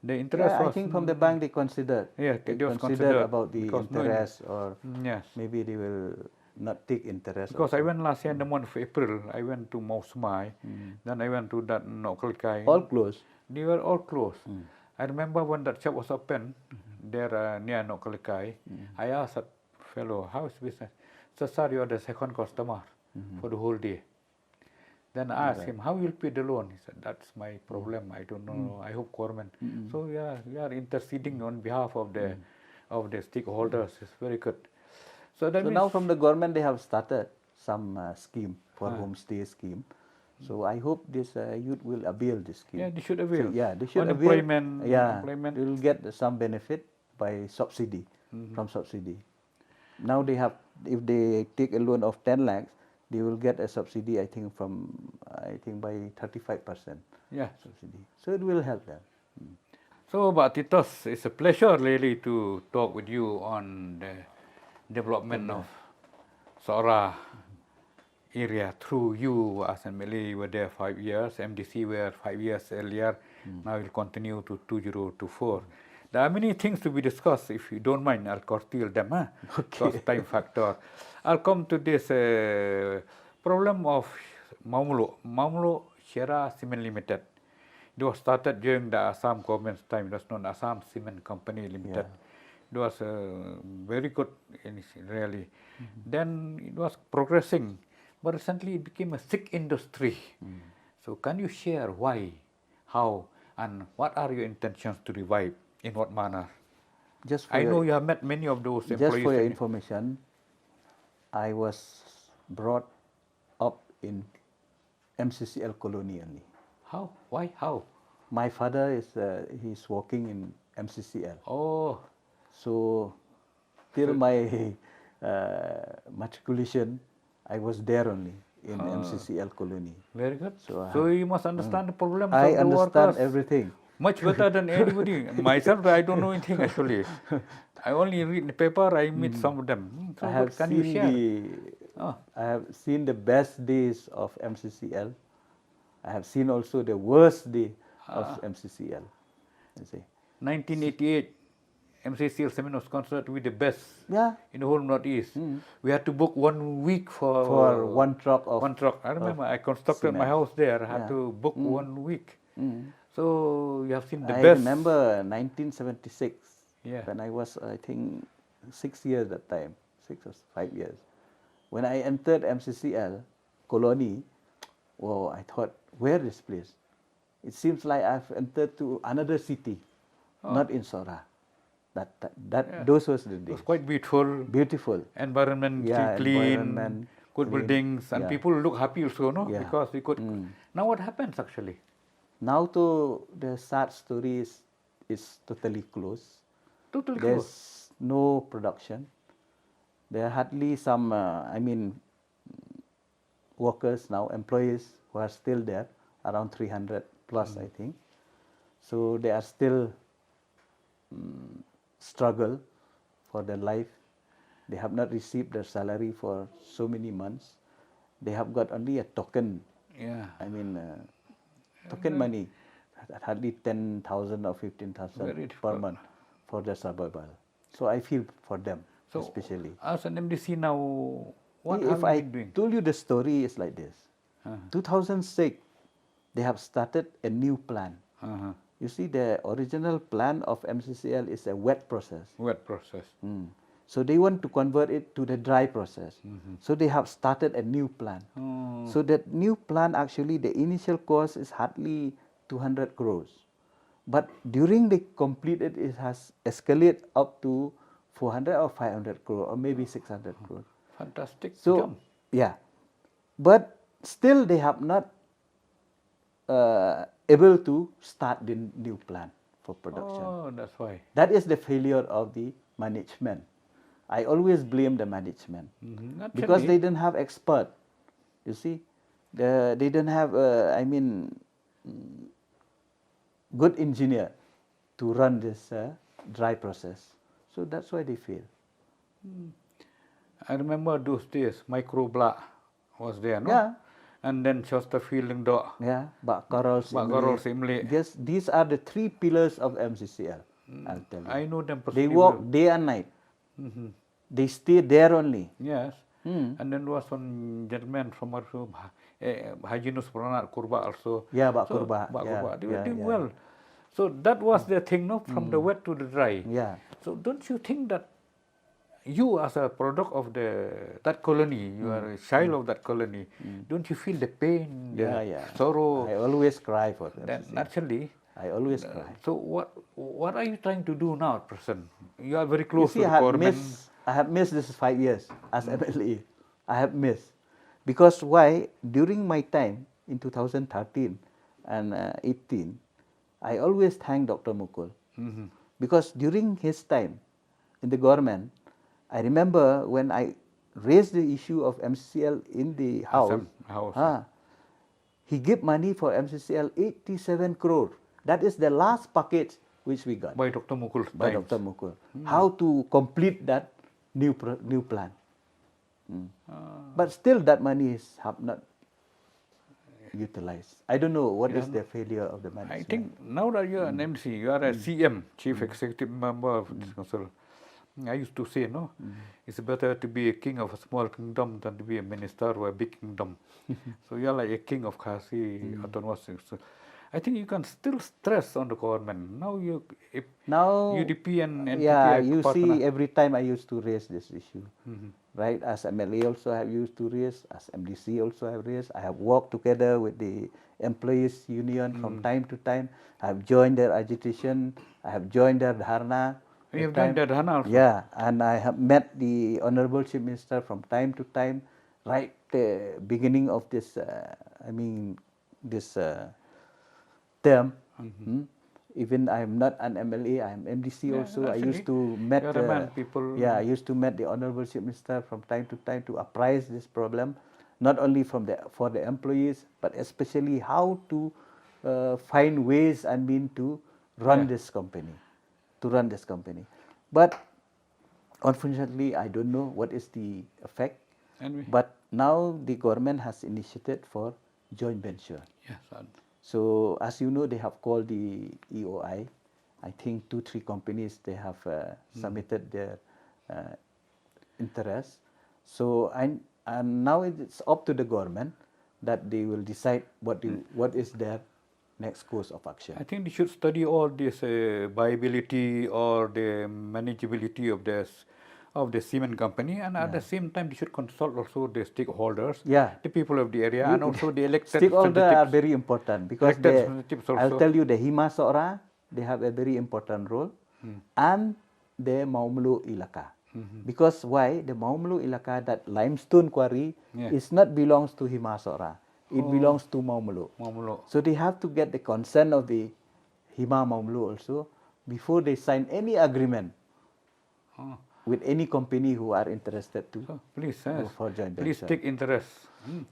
the interest Yeah, I was think from the bank they considered. yeah, They it was considered considered about the because interest, or yes. maybe they will not take interest Because I also. went last year in the month of April, I went to Mausmai, then I went to that Nokalkai. All closed. They were all closed. I remember when that shop was open, there near Nokalkai, I asked that fellow, how is business? So, sir, you are the second customer for the whole day. Then I asked him, how will you pay the loan? He said, that's my problem. I don't know. I hope government. So yeah, we are interceding on behalf of the stakeholders. It's very good. So that So means now from the government they have started some scheme for homestay scheme. So I hope this youth will avail this scheme. yeah, they should So, avail. yeah, they should avail. Unemployment, Yeah, employment. they will get some benefit by subsidy, from subsidy. Now they have, if they take a loan of 10 lakhs, they will get a subsidy, I think by 35% Yeah. subsidy. So it will help them. So, but Titos, it's a pleasure really to talk with you on the development of Sora area through you as MLA. You were there 5 years, MDC were 5 years earlier. Now you'll continue to 2024. There are many things to be discussed. If you don't mind, I'll curtail them, because time factor. I'll come to this problem of Maumlo Shera Cement Limited. It was started during the Assam government's time. It was known Assam Cement Company Limited. It was very good, really. Then it was progressing, but recently it became a sick industry. So can you share why, how, and what are your intentions to revive? In what manner? Just for I your- know you have met many of those employees. Just for your information, I was brought up in MCCL colony only. How? Why? How? My father is he's working in MCCL. Oh, So till my matriculation, I was there only in MCCL colony. very good. So So you must understand the problems I of the understand workers everything. much better than anybody. Myself, I don't know anything actually. I only read the paper. I meet some of them. So I what have can you seen share? I have seen the best days of MCCL. I have seen also the worst day of MCCL. You see. 1988, MCCL Cement was considered to be the best Yeah, in the whole Northeast. We had to book 1 week for one truck of one truck. I remember I constructed my cement. house there. I had Yeah. to book 1 week. Mm. So you have seen the I best. remember 1976 Yeah. when I was, I think, 6 years that time, 6 or 5 years. When I entered MCCL colony, wow, I thought, where is this place? It seems like I've entered to another city, not in Sora. Those was the It days. was quite beautiful. Beautiful. Environment Yeah, clean, environment good clean. buildings, and Yeah. people look happy also, no? Yeah. Because we could. Now what happens actually? Now to the sad story is totally closed. Totally There's closed. no production. There are hardly some, workers now, employees who are still there, around 300 plus, I think. So they are still struggle for their life. They have not received their salary for so many months. They have got only a token, Yeah. token money, hardly 10,000 or 15,000 Very per difficult. month for their survival. So I feel for them, So especially. as an MDC now, what If have I you been doing? told you the story is like this. 2006, they have started a new plan. Uh-huh. You see, the original plan of MCCL is a wet process. Wet process. So they want to convert it to the dry process. So they have started a new plan. So that new plan, actually, the initial cost is hardly 200 crores. But during the completed, it has escalated up to 400 or 500 crore, or maybe 600 crore. Fantastic So, jump. yeah. But still they have not able to start the new plan for production. Oh, that's why. That is the failure of the management. I always blame the management because they don't have expert. You see, they don't have, good engineer to run this dry process. So that's why they fail. I remember those days, microbla was there, no? Yeah. And then Chesterfield and Dot. Yeah, Bakarol, Bakarol, Simle. These are the three pillars of MCCL. I'll tell you. I know them They personally. work day and night. They stay there only. Yes. And then was one gentleman from our Hyginus Pranat Kurba also. Yeah, Bak So, Kurba. Bak Yeah, Kurba. They were yeah, doing yeah. well. So that was the thing, no, from the wet to the dry. Yeah. So don't you think that you, as a product of that colony, you are a child of that colony, don't you feel the pain, the Yeah. sorrow? I always cry for them. Then naturally. I always cry. So what are you trying to do now at present? You are very You close see, to the government. I have missed this 5 years as MLA. I have missed. Because why? During my time in 2013 and 18, I always thank Dr. Mukul. Because during his time in the government, I remember when I raised the issue of MCCL in the house, he gave money for MCCL 87 crore. That is the last package which we got. By Dr. Mukul. By Dr. Mukul. How to complete that new plan. But still that money is have not utilized. I don't know what is the failure of the management. I think now that you are an MC, you are a CM, Chief Executive Member of this council. I used to say, no, it's better to be a king of a small kingdom than to be a minister of a big kingdom. So you are like a king of Khasi, autonomous. So I think you can still stress on the government. Now UDP and NPP yeah, are you partner. see, every time I used to raise this issue, right? As MLA also I have used to raise, as MDC also I have raised. I have worked together with the employees union from time to time. I have joined their agitation. I have joined their dharna. You have done that, Hana, also? Yeah, and I have met the Honorable Chief Minister from time to time, right the beginning of this, this term. Even I am not an MLA, I am MDC also. I used to met I used to meet the Honorable Chief Minister from time to apprise this problem, not only for the employees, but especially how to find ways and mean to run this company. But unfortunately, I don't know what is the effect. But now the government has initiated for joint venture. Yes. So as you know, they have called the EOI. I think 2-3 companies they have submitted their interest. So and now it's up to the government that they will decide what is their next course of action. I think they should study all this viability or the manageability of the cement company, and at the same time they should consult also the stakeholders, the people of the area, and also the elected stakeholders are very important because I'll also. tell you the Hima Sora, they have a very important role, and the Maumulu Ilaka. Because why? The Maumulu Ilaka, that limestone quarry, is not belongs to Hima Sora. It belongs to Maumulu. So they have to get the consent of the Hima Maumulu also before they sign any agreement with any company who are interested to go for joint venture. Please take interest.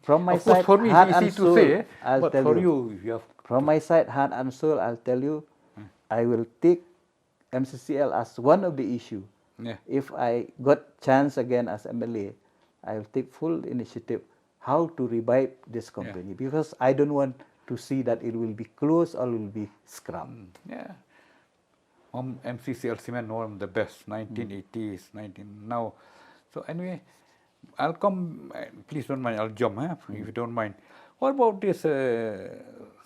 From my of course, side, for me, heart it's and easy to soul, say, I'll but tell for you. you have. From my side, heart and soul, I'll tell you, I will take MCCL as one of the issue. If I got chance again as MLA, I will take full initiative how to revive this company because I don't want to see that it will be closed or will be scrapped. MCCL cement norm the best 1980s, now. So anyway, I'll come. Please don't mind. I'll jump, if you don't mind. What about this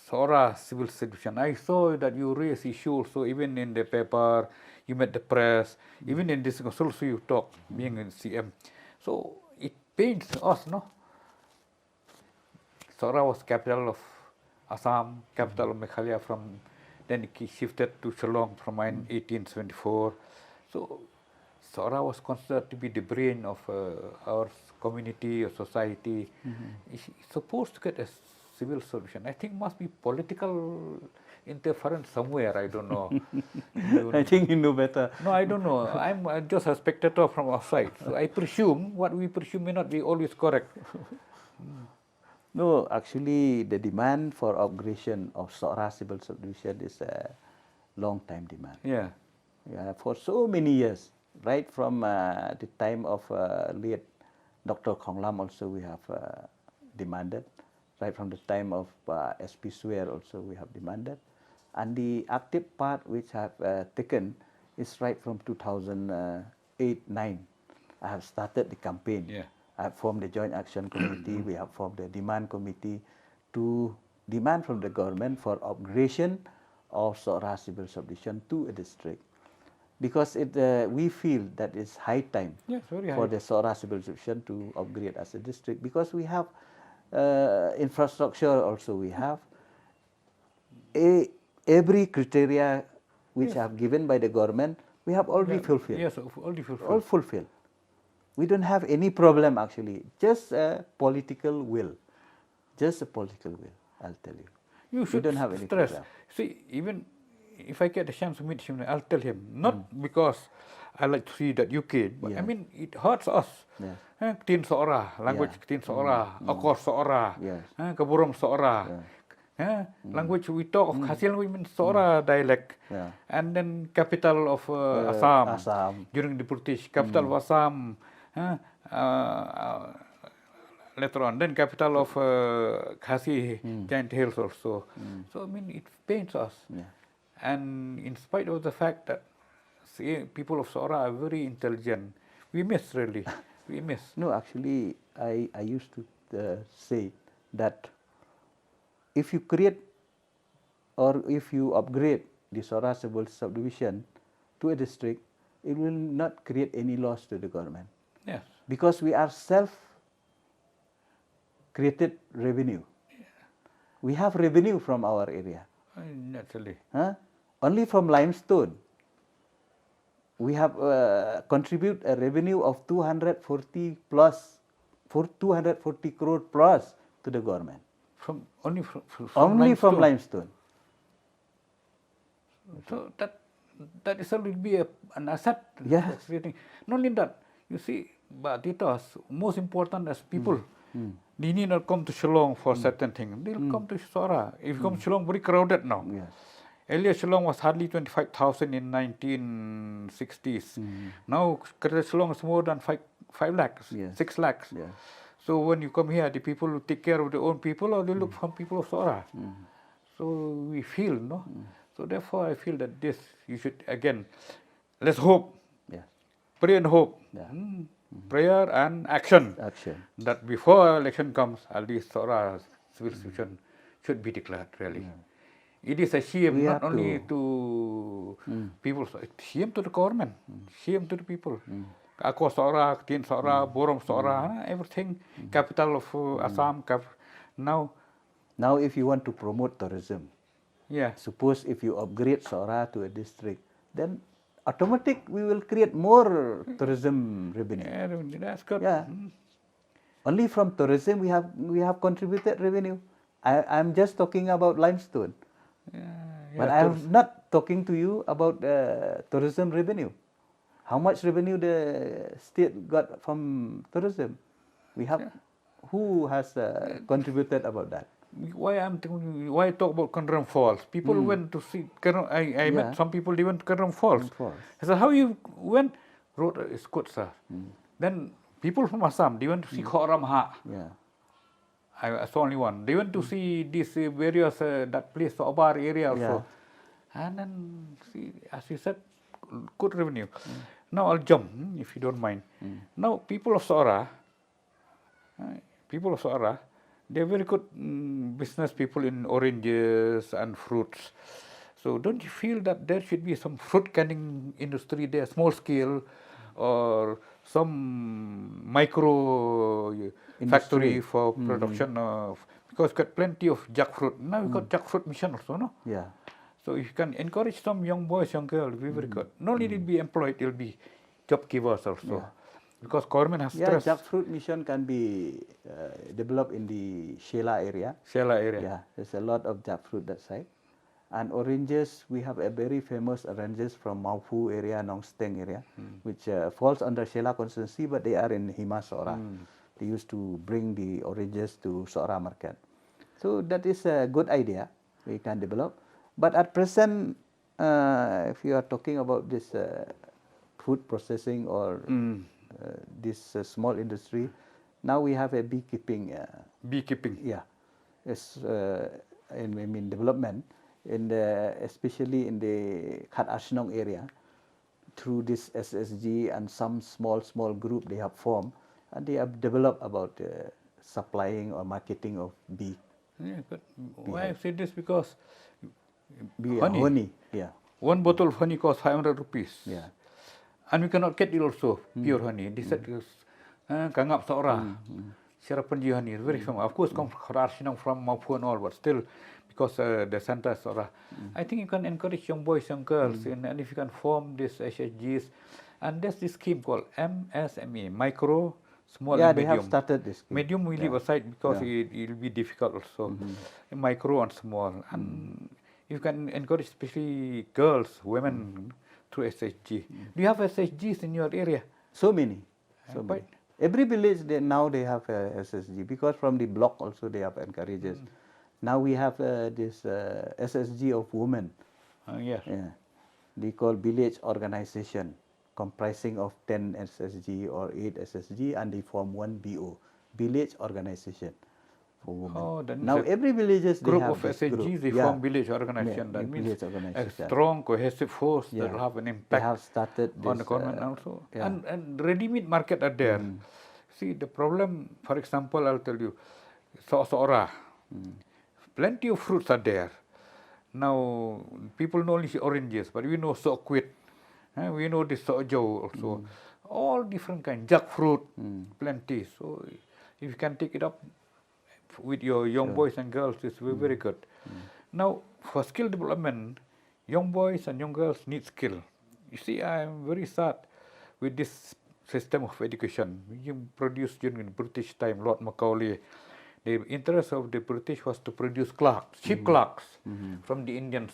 Sora civil solution? I saw that you raise issues. So even in the paper, you met the press. Even in this also you talk, being in CM. So it pains us, no? Sora was capital of Assam, capital of Meghalaya then it shifted to Shillong from 1874. So Sora was considered to be the brain of our community or society. It's supposed to get a civil solution. I think must be political interference somewhere. I don't know. I think you know better. No, I don't know. I'm just a spectator from outside. So I presume what we presume may not be always correct. No, actually, the demand for upgradation of Sora civil solution is a long time demand. Yeah. For so many years, right from the time of late Dr. Khong Lam also we have demanded. Right from the time of SP Swear also we have demanded. And the active part which I have taken is right from 2008-9. I have started the campaign. Yeah. I have formed the Joint Action Committee. We have formed the Demand Committee to demand from the government for upgradation of Sora civil subdivision to a district. Because we feel that it's high time Yes, very for high. the Sora civil subdivision to upgrade as a district, because we have infrastructure also we have. Every criteria which are given by the government, we have already fulfilled. Yes, already fulfilled. All fulfilled. We don't have any problem actually, just a political will. Just a political will, I'll tell you. You We should don't have any stress. problem. See, even if I get the chance to meet him, I'll tell him. Not because I like to see that UK, but I Yeah. mean, it hurts us. Yes. Tin Sora, language Yeah. Tin Sora, Akor Sora, Yes. Kaburum Sora. Language we talk of Khasi language means Sora dialect. Yeah. And then capital of Assam. Assam. During the British, capital of Assam. Later on, then capital of Khasi, Giant Hills also. So I mean, it pains us. Yeah. And in spite of the fact that people of Sora are very intelligent, we miss really. We miss. No, actually, I used to say that if you create or if you upgrade the Sora civil subdivision to a district, it will not create any loss to the government, Yes. because we are self-created revenue. We have revenue from our area. Naturally. Only from limestone, we have contribute a revenue of 240 crore plus to the government. Only From limestone. So that itself will be an asset. Yes. That's the thing. Not only that, you see, but Titos, most important as people, they need not come to Shillong for certain things. They'll come to Sora. If you come to Shillong, very crowded now. Yes. Earlier, Shillong was hardly 25,000 in 1960s. Now, Shillong is more than 5 lakhs, Yes. 6 lakhs. Yes. So when you come here, the people will take care of their own people, or they look for people of Sora. So we feel, no? So therefore, I feel that this, you should, again, let's hope, Yes. pray and hope. Yeah. Prayer and action. Action. That before election comes, at least Sora civil subdivision should be declared, really. It is a shame, We not have only to people, it's shame to the government, shame to the people. Akor Sora, Tin Sora, Borom Sora, everything, capital of Assam. Now, Now, if you want to promote tourism, yeah, suppose if you upgrade Sora to a district, then automatic we will create more tourism revenue. yeah, that's good. Yeah. Only from tourism we have contributed revenue. I'm just talking about limestone, but I'm not talking to you about tourism revenue. How much revenue the state got from tourism? We have who has contributed about that? Why I talk about Kandram Falls? People went to see. I met some people. They went to Kandram Falls. I said, "How you went?" Road is good, sir. Then people from Assam, they went to see Khoramha. Yeah. I saw only one. They went to see this various that place, Obar area also, and then see, as you said, good revenue. Now I'll jump, if you don't mind. Now people of Sora, they're very good business people in oranges and fruits. So don't you feel that there should be some fruit canning industry there, small scale, or some micro factory for production of, because we've got plenty of jackfruit. Now we've got jackfruit mission also, no? Yeah. So if you can encourage some young boys, young girls, it'll be very good. Not only will be employed, it'll be job givers also. Because government has stress. Jackfruit mission can be developed in the Shela area. Shela area. Yeah, there's a lot of jackfruit that side. And oranges, we have a very famous oranges from Maufu area, Nongsteng area, which falls under Shela constituency, but they are in Hima Sora. They used to bring the oranges to Sora market. So that is a good idea we can develop. But at present, if you are talking about this food processing or this small industry, Now we have a beekeeping. Beekeeping. Yeah, it's in development, especially in the Khat Ashnong area. Through this SSG and some small group they have formed, and they have developed about supplying or marketing of bee. Yeah, good. Why I say this? Because Honey. Yeah. one bottle of honey costs 500 rupees. Yeah. And we cannot get it also, pure honey. This is kangap seorang. Serapan honey is very famous. Of course, come from Mapu and all, but still, because the center is seorang. I think you can encourage young boys, young girls, and if you can form these SHGs. And there's this scheme called MSME, micro, small, Yeah, and they medium. have started this scheme. Medium we leave aside because it will be difficult also. Micro and small. And you can encourage especially girls, women through SHG. Do you have SHGs in your area? So many. Quite. Every village now they have SSG, because from the block also they have encourages. Now we have this SSG of women. Yes. Yeah. They call village organization, comprising of 10 SSG or 8 SSG, and they form one BO, village organization for women. Oh, that means now a every villages they Group have of this SHGs, group. they form village organization. Yeah, That means village a organization. strong, cohesive force that Yeah. will have an They impact have started this, on the government also. yeah. And ready-made market are there. See, the problem, for example, I'll tell you, seorang, plenty of fruits are there. Now, people know only oranges, but we know sokwit, we know this sojo also. All different kind, jackfruit, plenty. So, if you can take it up with your young boys and girls, it's very, very good. Now, for skill development, young boys and young girls need skill. You see, I am very sad with this system of education. You produced during the British time, Lord Macaulay. The interest of the British was to produce clerks, cheap clerks from the Indians,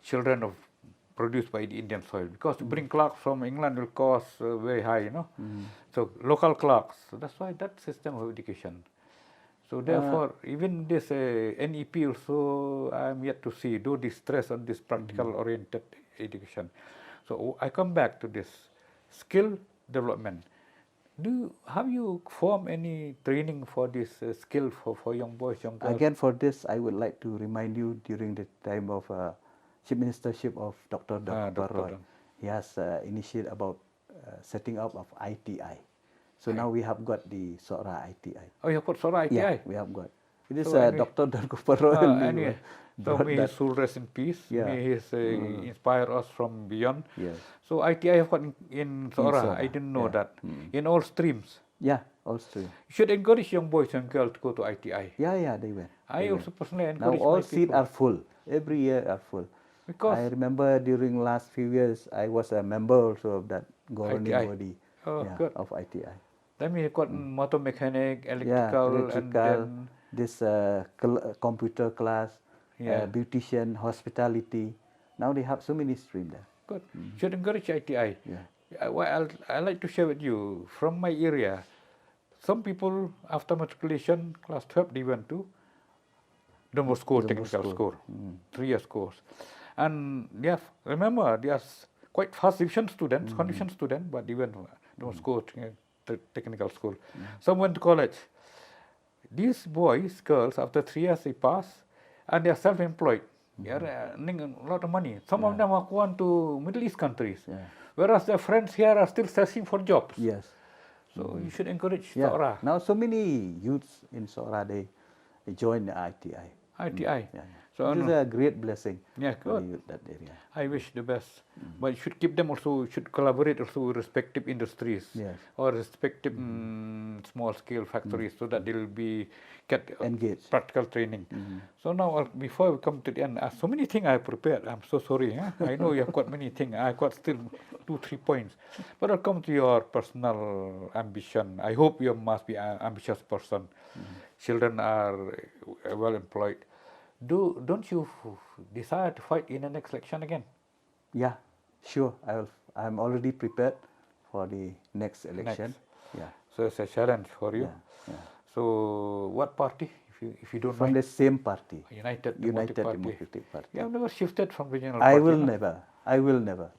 children of produced by the Indian soil. Because to bring clerks from England will cost very high, you know. So local clerks. So that's why that system of education. So therefore, even this NEP also, I am yet to see, do this stress on this practical-oriented education. So I come back to this skill development. Have you formed any training for this skill for young boys, young girls? Again, for this, I would like to remind you during the time of Chief Ministership of Dr. Dr. Roy. Dan. He has initiated about setting up of ITI. So now we have got the Sora ITI. Oh, you have got Sora ITI? Yeah, we have got. It is So anyway, Dr. Dan Roy. Anyway, so may his soul rest in peace. Yeah. May his inspire us from beyond. Yes. So ITI have got in Sora. Sora, I didn't know yeah. that. In all streams. Yeah, also. You should encourage young boys and girls to go to ITI. Yeah, they went. I also personally Now encourage all my seats people. are full. Every year are full. Because I remember during last few years, I was a member also of that governing ITI. body. Oh, yeah, good. of ITI. That means you got motor mechanic, Yeah, electrical, and electrical, then this computer class, Yeah. beautician, hospitality. Now they have so many streams there. good. Should encourage ITI. Yeah. Well, I like to share with you from my area. Some people after matriculation, class 12, they went to Don Bosco Technical School, 3 years course, and remember they are quite fast division students, condition student, but they went to Don Bosco Technical School. Some went to college. These boys, girls, after 3 years they pass, and they are self-employed. They are earning a lot of money. Some of them are gone to Middle East countries, whereas their friends here are still searching for jobs. Yes. So you should encourage Yeah. Sora, Now so many youths in Sora they join the ITI. ITI. Yeah. So It is a great blessing Yeah, for the good. youth that area. I wish the best. But you should keep them also, should collaborate also with respective industries Yes. or respective small scale factories so that they will be get Engaged. practical training. So now, before we come to the end, so many things I prepared. I'm so sorry. I know you have got many things. I've got still 2-3 points. But I'll come to your personal ambition. I hope you must be an ambitious person. Children are well employed. Don't you desire to fight in the next election again? Yeah, sure. I'm already prepared for the next election. Yeah. So it's a challenge for you. Yeah, yeah. So what party, if you don't From mind? the same party, United United Party. Democratic Party. You have never shifted from regional I party. will no? never. I will never.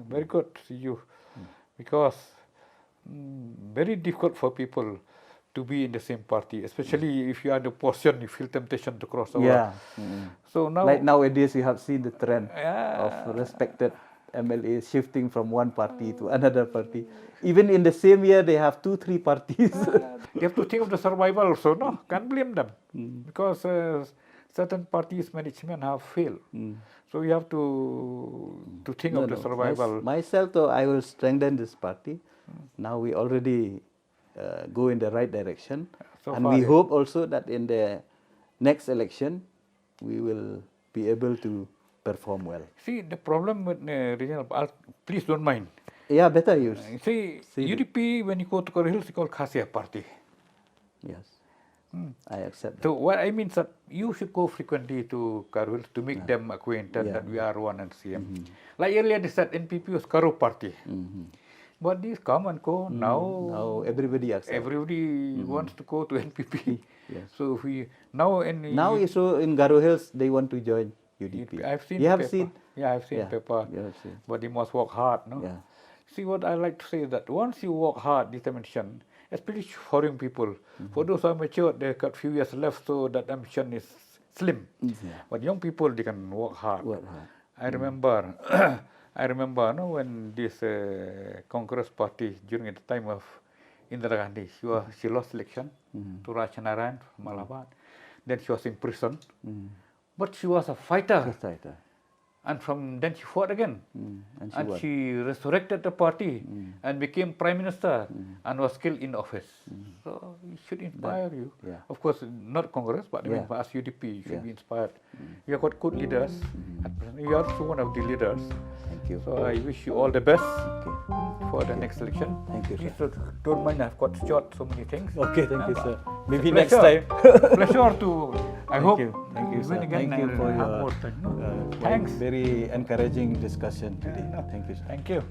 Very good to see you, because very difficult for people to be in the same party, especially if you are the opposition, you feel temptation to cross over. Yeah. So now, Like nowadays, you have seen the trend Yeah. of respected MLAs shifting from one party to another party. Even in the same year, they have 2-3 parties. they have to think of the survival also. No, can't blame them because certain parties' management have failed. So you have to think of the survival. Myself, though, I will strengthen this party. Now we already go in the right direction, So and far, we yeah. hope also that in the next election, we will be able to perform well. See, the problem with regional, please don't mind. Yeah, better use. See, UDP, when you go to Koro Hills, it's called Khasiah Party. Yes, I accept. So what I mean is that you should go frequently to Karo Hills to make them acquainted Yeah. that we are one and same. Like earlier they said NPP was Karo Party. But these come and go. Now everybody accepts. Everybody wants to go to NPP. Yes. So if we now Now, so in Garo Hills, they want to join UDP. I've seen. You have paper. seen? Yeah, I've seen Yeah, paper. you have seen. But you must work hard, no? Yeah. See, what I like to say is that once you work hard, determination, especially for young people, for those who are mature, they've got few years left, so that ambition is slim. Yeah. But young people, they can work hard. Work hard. I remember, no, when this Congress party during the time of Indira Gandhi, she lost election to Rajanaran from Allahabad. Then she was in prison, but she was a fighter, First fighter. and from then she fought again, And she and won. she resurrected the party and became prime minister and was still in office. So it should inspire you. yeah. Of course, not Congress, but I mean, Yeah. as UDP, you should Yeah. be inspired. You have got good leaders. At present, you are also one of the leaders. Thank you. So I wish you all the best Okay. for the next election. Thank you, sir. Please don't mind, I've got short so many things. Okay, thank you, but sir. it's Maybe a next pleasure. time. Pleasure to. I hope Thank you, win sir. again. Thank you and for have your more time, no? quite Thanks. very encouraging discussion today. Thank you, sir. Thank you.